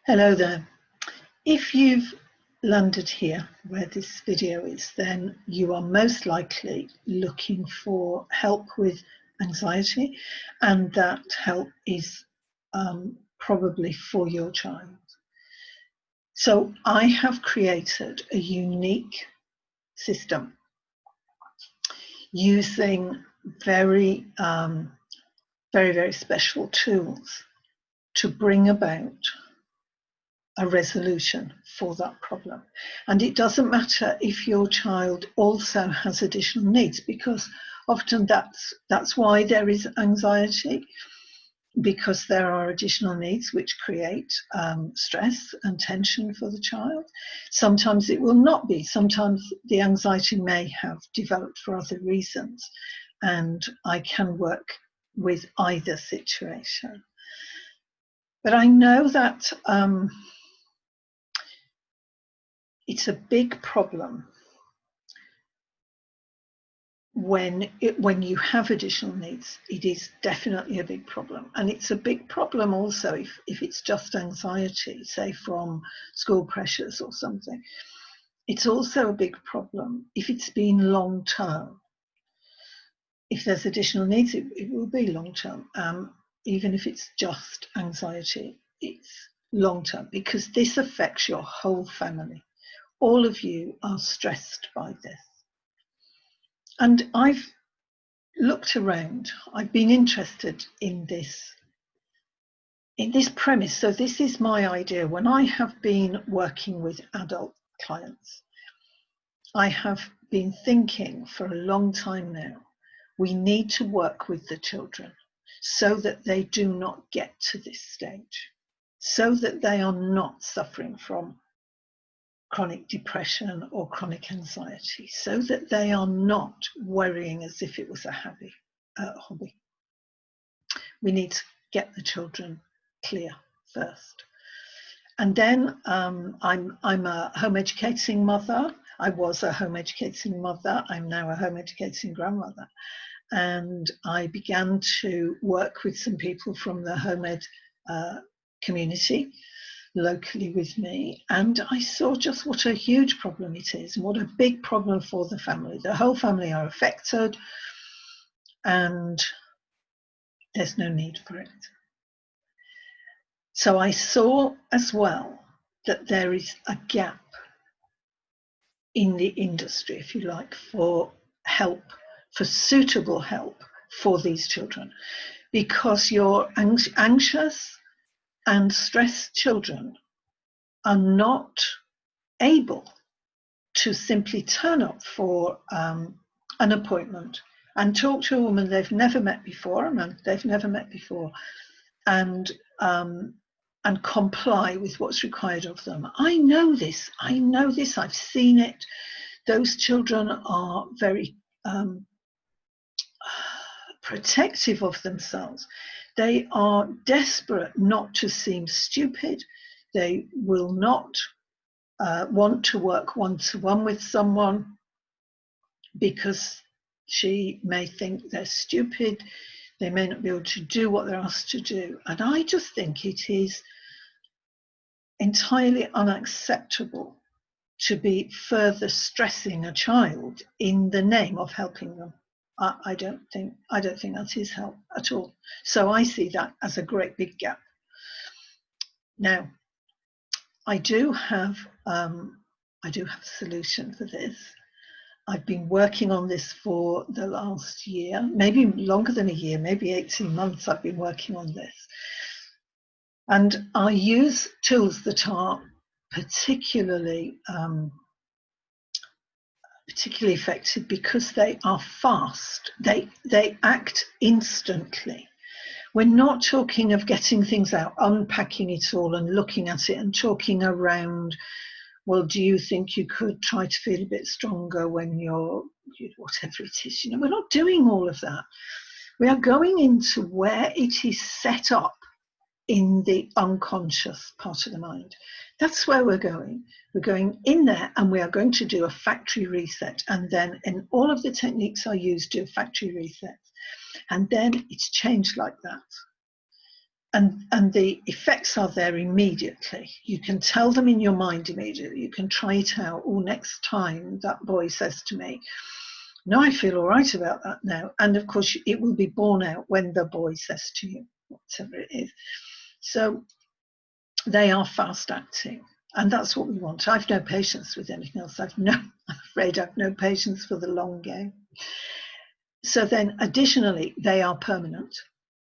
Hello there. If you've landed here where this video is, then you are most likely looking for help with anxiety, and that help is probably for your child. So I have created a unique system using very, very special tools to bring about a resolution for that problem. And it doesn't matter if your child also has additional needs, because often that's why there is anxiety, because there are additional needs which create stress and tension for the child. Sometimes it will not be. Sometimes the anxiety may have developed for other reasons, and I can work with either situation. But I know that it's a big problem when you have additional needs. It is definitely a big problem, and it's a big problem also if it's just anxiety, say from school pressures or something. It's also a big problem if it's been long term. If there's additional needs, it will be long term. Even if it's just anxiety, it's long term, because this affects your whole family. All of you are stressed by this. And I've looked around. I've been interested in this premise. So this is my idea. When I have been working with adult clients, I have been thinking for a long time now, we need to work with the children so that they do not get to this stage, so that they are not suffering from chronic depression or chronic anxiety, so that they are not worrying as if it was a hobby. We need to get the children clear first. And then I'm a home educating mother. I was a home educating mother. I'm now a home educating grandmother. And I began to work with some people from the home ed community locally with me, and I saw just what a huge problem it is, and what a big problem for the family. The whole family are affected, and there's no need for it. So I saw as well that there is a gap in the industry, if you like, for help, for suitable help for these children, because your anxious and stressed children are not able to simply turn up for an appointment and talk to a woman they've never met before, and comply with what's required of them. I know this, I've seen it. Those children are very protective of themselves. They are desperate not to seem stupid. They will not want to work one-to-one with someone because she may think they're stupid. They may not be able to do what they're asked to do. And I just think it is entirely unacceptable to be further stressing a child in the name of helping them. I don't think that is help at all. So I see that as a great big gap. Now, I do have a solution for this. I've been working on this for the last year, maybe longer than a year, maybe 18 months I've been working on this. And I use tools that are particularly effective because they are fast. They act instantly. We're not talking of getting things out, unpacking it all and looking at it and talking around, well, do you think you could try to feel a bit stronger when you're, whatever it is. We're not doing all of that. We are going into where it is set up in the unconscious part of the mind. That's where we're going. We're going in there, and we are going to do a factory reset. And then in all of the techniques I use, do a factory reset. And then it's changed like that. and the effects are there immediately. You can tell them in your mind immediately. You can try it out. Oh, next time that boy says to me, no, I feel all right about that now. And of course, it will be borne out when the boy says to you, whatever it is. So they are fast acting. And that's what we want. I've no patience with anything else. I'm afraid I've no patience for the long game. So then additionally, they are permanent.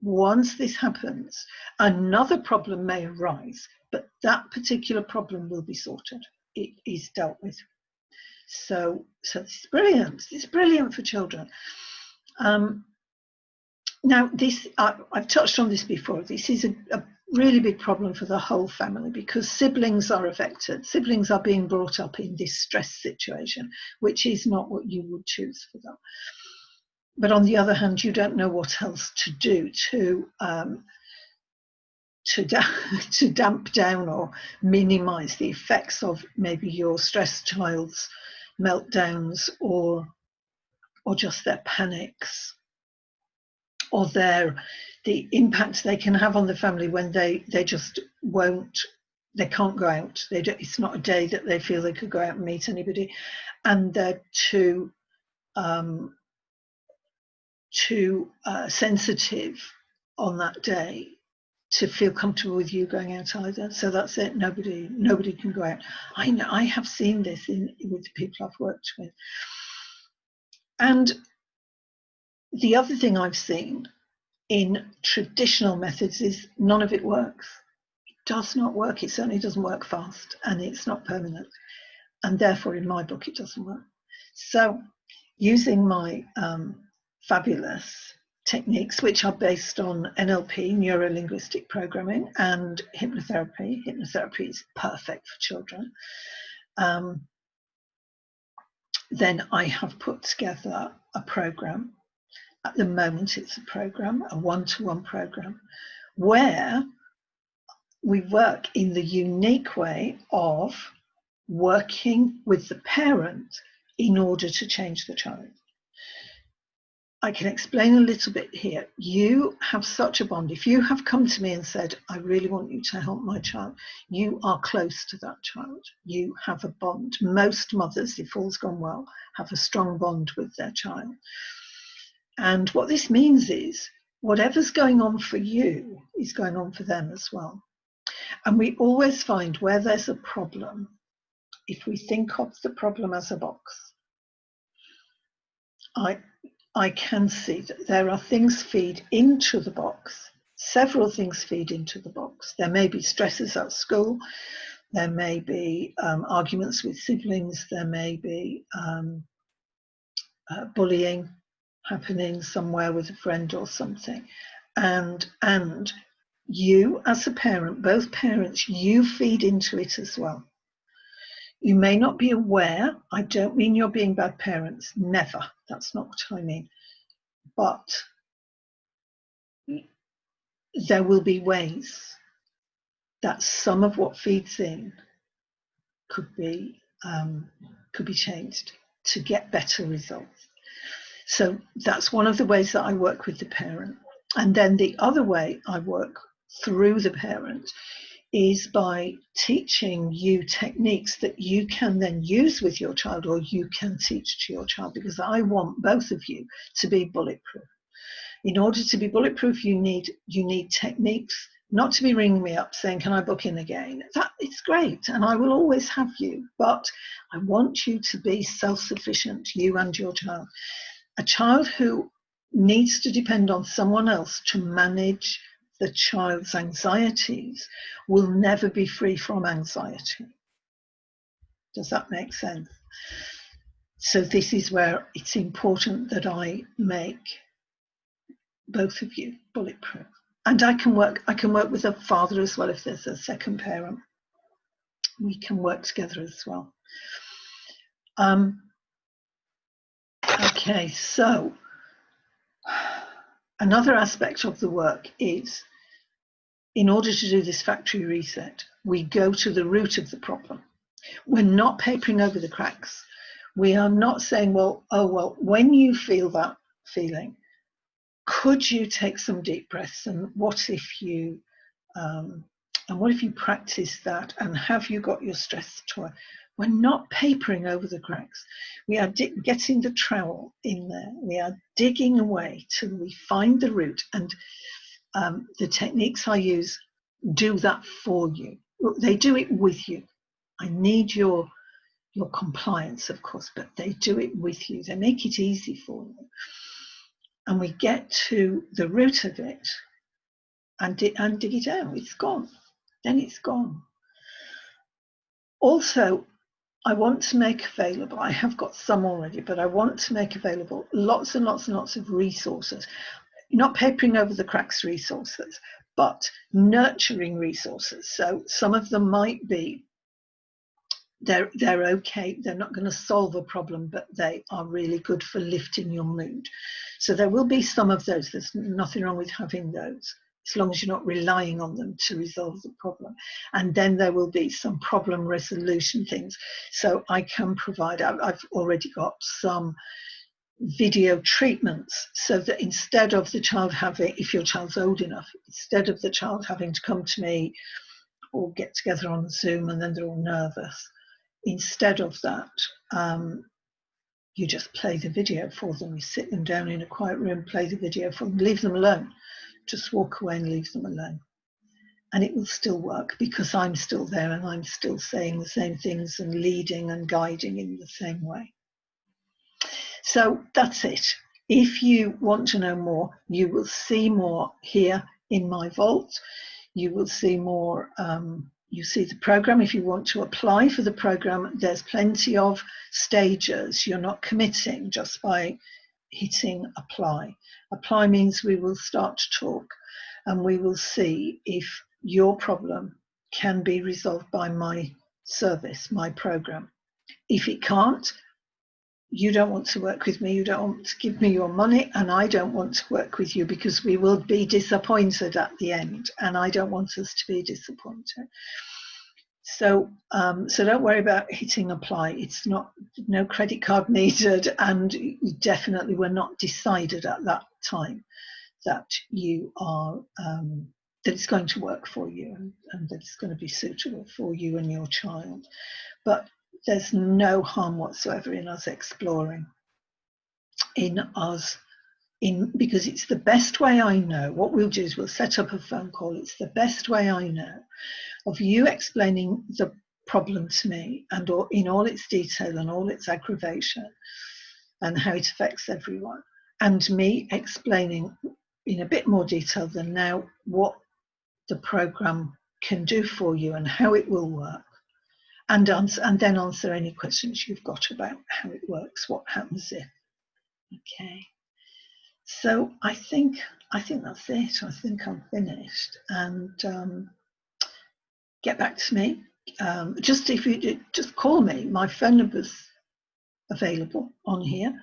Once this happens, another problem may arise, but that particular problem will be sorted. It is dealt with. So it's brilliant. It's brilliant for children. Now, this I've touched on this before. This is a really big problem for the whole family because siblings are affected. Siblings are being brought up in this stress situation, which is not what you would choose for them. But on the other hand, you don't know what else to do to damp down or minimize the effects of maybe your stressed child's meltdowns or just their panics or the impact they can have on the family when they just they can't go out. It's not a day that they feel they could go out and meet anybody, and they're too sensitive on that day to feel comfortable with you going out either. So that's it. Nobody can go out. I know. I have seen this with the people I've worked with. And the other thing I've seen in traditional methods is none of it works. It does not work. It certainly doesn't work fast, and it's not permanent. And therefore, in my book, it doesn't work. So using my fabulous techniques, which are based on NLP, neuro-linguistic programming, and hypnotherapy. Hypnotherapy is perfect for children. Then I have put together a program. At the moment, it's a one-to-one program, where we work in the unique way of working with the parent in order to change the child. I can explain a little bit here. You have such a bond. If you have come to me and said, I really want you to help my child, you are close to that child. You have a bond. Most mothers, if all's gone well, have a strong bond with their child. And what this means is whatever's going on for you is going on for them as well. And we always find where there's a problem, if we think of the problem as a box, I can see that there are things feed into the box. Several things feed into the box. There may be stresses at school. There may be arguments with siblings. There may be bullying happening somewhere with a friend or something. And you as a parent, both parents, you feed into it as well. You may not be aware. I don't mean you're being bad parents. Never. That's not what I mean. But there will be ways that some of what feeds in could be changed to get better results. So that's one of the ways that I work with the parent. And then the other way I work through the parent is by teaching you techniques that you can then use with your child, or you can teach to your child, because I want both of you to be bulletproof. In order to be bulletproof, you need techniques, not to be ringing me up saying, can I book in again? It's great, and I will always have you, but I want you to be self-sufficient, you and your child. A child who needs to depend on someone else to manage the child's anxieties will never be free from anxiety. Does that make sense? So this is where it's important that I make both of you bulletproof. And I can work with a father as well if there's a second parent. We can work together as well. Okay, so another aspect of the work is, in order to do this factory reset, we go to the root of the problem. We're not papering over the cracks. We are not saying, well, when you feel that feeling, could you take some deep breaths, and what if you practice that, and have you got your stress toy? We're not papering over the cracks. We are getting the trowel in there. We are digging away till we find the root, and the techniques I use do that for you. They do it with you. I need your compliance, of course, but they do it with you. They make it easy for you. And we get to the root of it and dig it out. It's gone. Then it's gone. Also, I want to make available, I have got some already, but I want to make available lots and lots and lots of resources. Not papering over the cracks resources, but nurturing resources. So some of them might be, they're okay, they're not going to solve a problem, but they are really good for lifting your mood. So there will be some of those. There's nothing wrong with having those, as long as you're not relying on them to resolve the problem. And then there will be some problem resolution things. So I can provide, I've already got some video treatments, so that instead of the child having, if your child's old enough, instead of the child having to come to me or get together on Zoom and then they're all nervous, instead of that, you just play the video for them. You sit them down in a quiet room, play the video for them, leave them alone. Just walk away and leave them alone. And it will still work, because I'm still there and I'm still saying the same things and leading and guiding in the same way. So that's it. If you want to know more, you will see more here in my vault. You will see more, you see the program. If you want to apply for the program, there's plenty of stages. You're not committing just by hitting apply. Apply means we will start to talk and we will see if your problem can be resolved by my service, my program. If it can't, you don't want to work with me, you don't want to give me your money, and I don't want to work with you, because we will be disappointed at the end, and I don't want us to be disappointed. So so don't worry about hitting apply. It's not, no credit card needed, and definitely we're not decided at that time that you are that it's going to work for you, and that it's going to be suitable for you and your child. But there's no harm whatsoever in us exploring, because it's the best way I know. What we'll do is we'll set up a phone call. It's the best way I know of you explaining the problem to me, and in all its detail and all its aggravation and how it affects everyone, and me explaining in a bit more detail than now what the program can do for you and how it will work. And then answer any questions you've got about how it works, what happens if. Okay. So I think that's it. I think I'm finished. And get back to me. If you just call me. My phone number's available on here.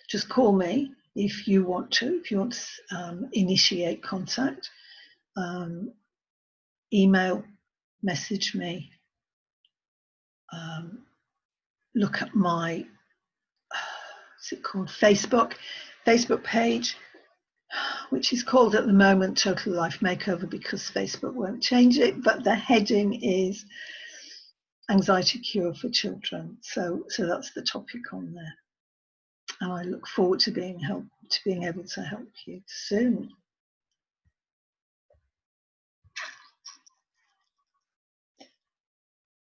Just call me if you want to. If you want to initiate contact, email, message me. Look at my, what's it called, Facebook page, which is called at the moment Total Life Makeover, because Facebook won't change it, but the heading is Anxiety Cure for Children. So that's the topic on there. And I look forward to being able to help you soon.